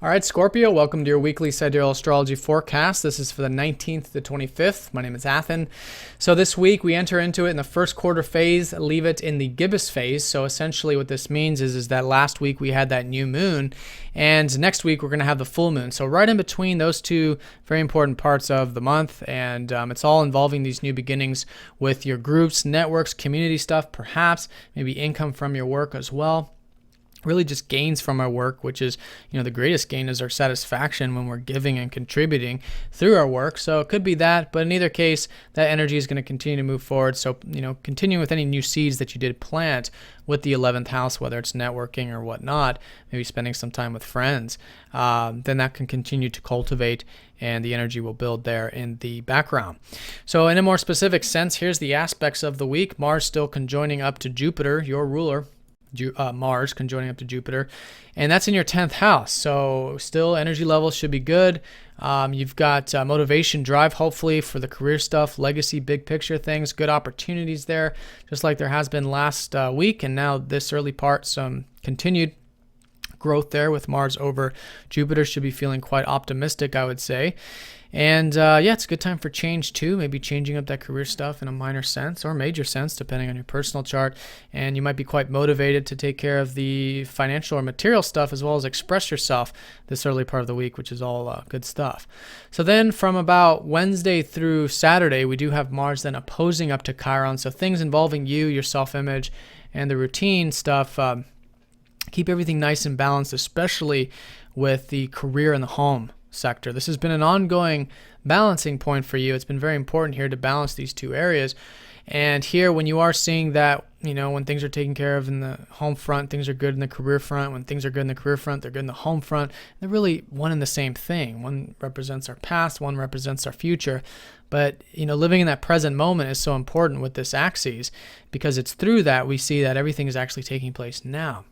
All right, Scorpio, welcome to your weekly Sidereal astrology forecast. This is for the 19th to 25th. My name is Athen. So this week we enter into it in the first quarter phase, leave it in the gibbous phase. So essentially what this means is that last week we had that new moon, and next week we're going to have the full moon. So right in between those two very important parts of the month, and it's all involving these new beginnings with your groups, networks, community stuff, perhaps maybe income from your work as well. Really just gains from our work, which is, the greatest gain is our satisfaction when we're giving and contributing through our work. So it could be that, but in either case, that energy is going to continue to move forward. So, continue with any new seeds that you did plant with the 11th house, whether it's networking or whatnot, maybe spending some time with friends, then that can continue to cultivate and the energy will build there in the background. So in a more specific sense, here's the aspects of the week. Mars still conjoining up to Jupiter, your ruler. Mars conjoining up to Jupiter, and that's in your 10th house. So still energy levels should be good. You've got motivation, drive, hopefully, for the career stuff, legacy, big picture things, good opportunities there, just like there has been last week, and now this early part, some continued growth there with Mars over Jupiter. Should be feeling quite optimistic, I would say. And it's a good time for change too, maybe changing up that career stuff in a minor sense or major sense, depending on your personal chart. And you might be quite motivated to take care of the financial or material stuff as well as express yourself this early part of the week, which is all good stuff. So then from about Wednesday through Saturday, we do have Mars then opposing up to Chiron. So things involving you, your self-image, and the routine stuff, keep everything nice and balanced, especially with the career and the home sector. This has been an ongoing balancing point for you. It's been very important here to balance these two areas. And here, when you are seeing that, when things are taken care of in the home front, things are good in the career front. When things are good in the career front, they're good in the home front. They're really one and the same thing. One represents our past, one represents our future. But, living in that present moment is so important with this axis, because it's through that we see that everything is actually taking place now.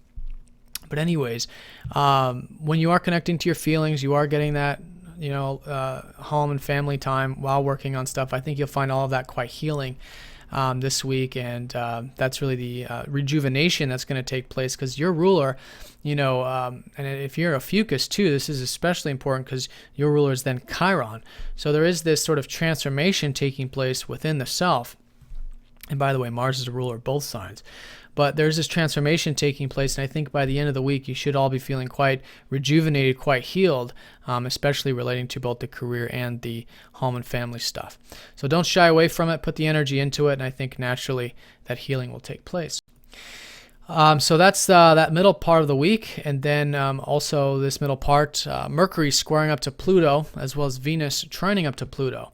But anyways, when you are connecting to your feelings, you are getting that, home and family time while working on stuff. I think you'll find all of that quite healing this week. And that's really the rejuvenation that's going to take place, because your ruler, and if you're Ophiuchus too, this is especially important because your ruler is then Chiron. So there is this sort of transformation taking place within the self. And by the way, Mars is a ruler of both signs. But there's this transformation taking place, and I think by the end of the week, you should all be feeling quite rejuvenated, quite healed, especially relating to both the career and the home and family stuff. So don't shy away from it. Put the energy into it, and I think naturally that healing will take place. So that's that middle part of the week, and then also this middle part, Mercury squaring up to Pluto, as well as Venus trining up to Pluto.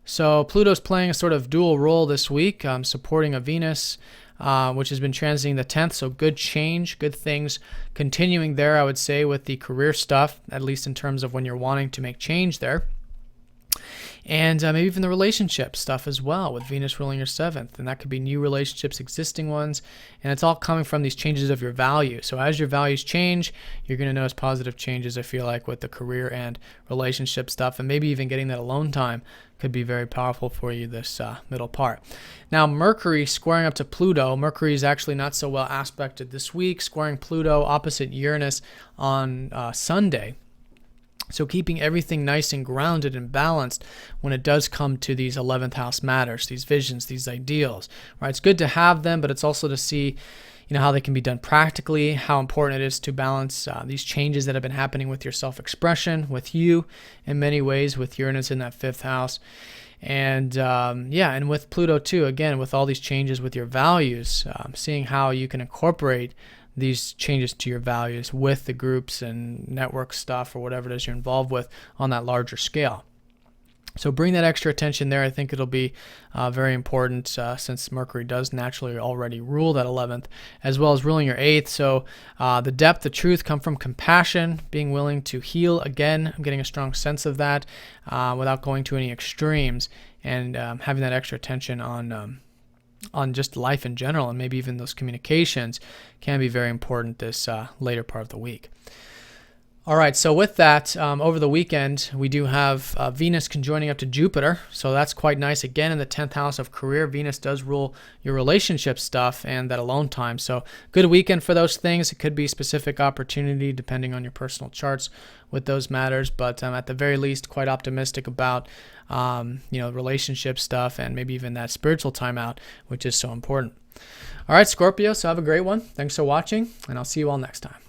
So Pluto's playing a sort of dual role this week, supporting a Venus, which has been transiting the 10th, so good change, good things continuing there, I would say, with the career stuff, at least in terms of when you're wanting to make change there. And maybe even the relationship stuff as well, with Venus ruling your 7th. And that could be new relationships, existing ones. And it's all coming from these changes of your value. So as your values change, you're going to notice positive changes, I feel like, with the career and relationship stuff. And maybe even getting that alone time could be very powerful for you this middle part. Now, Mercury squaring up to Pluto. Mercury is actually not so well aspected this week, squaring Pluto opposite Uranus on Sunday. So keeping everything nice and grounded and balanced when it does come to these 11th house matters, these visions, these ideals, right? It's good to have them, but it's also to see, how they can be done practically, how important it is to balance these changes that have been happening with your self-expression, with you in many ways, with Uranus in that 5th house. And and with Pluto too, again, with all these changes with your values, seeing how you can incorporate these changes to your values with the groups and network stuff or whatever it is you're involved with on that larger scale. So bring that extra attention there. I think it'll be very important since Mercury does naturally already rule that 11th, as well as ruling your 8th. So the depth, the truth come from compassion, being willing to heal. Again, I'm getting a strong sense of that without going to any extremes, and having that extra attention on just life in general, and maybe even those communications can be very important this later part of the week. All right, so with that, over the weekend, we do have Venus conjoining up to Jupiter. So that's quite nice. Again, in the 10th house of career, Venus does rule your relationship stuff and that alone time. So good weekend for those things. It could be specific opportunity depending on your personal charts with those matters. But at the very least, quite optimistic about, relationship stuff and maybe even that spiritual time out, which is so important. All right, Scorpio, so have a great one. Thanks for watching, and I'll see you all next time.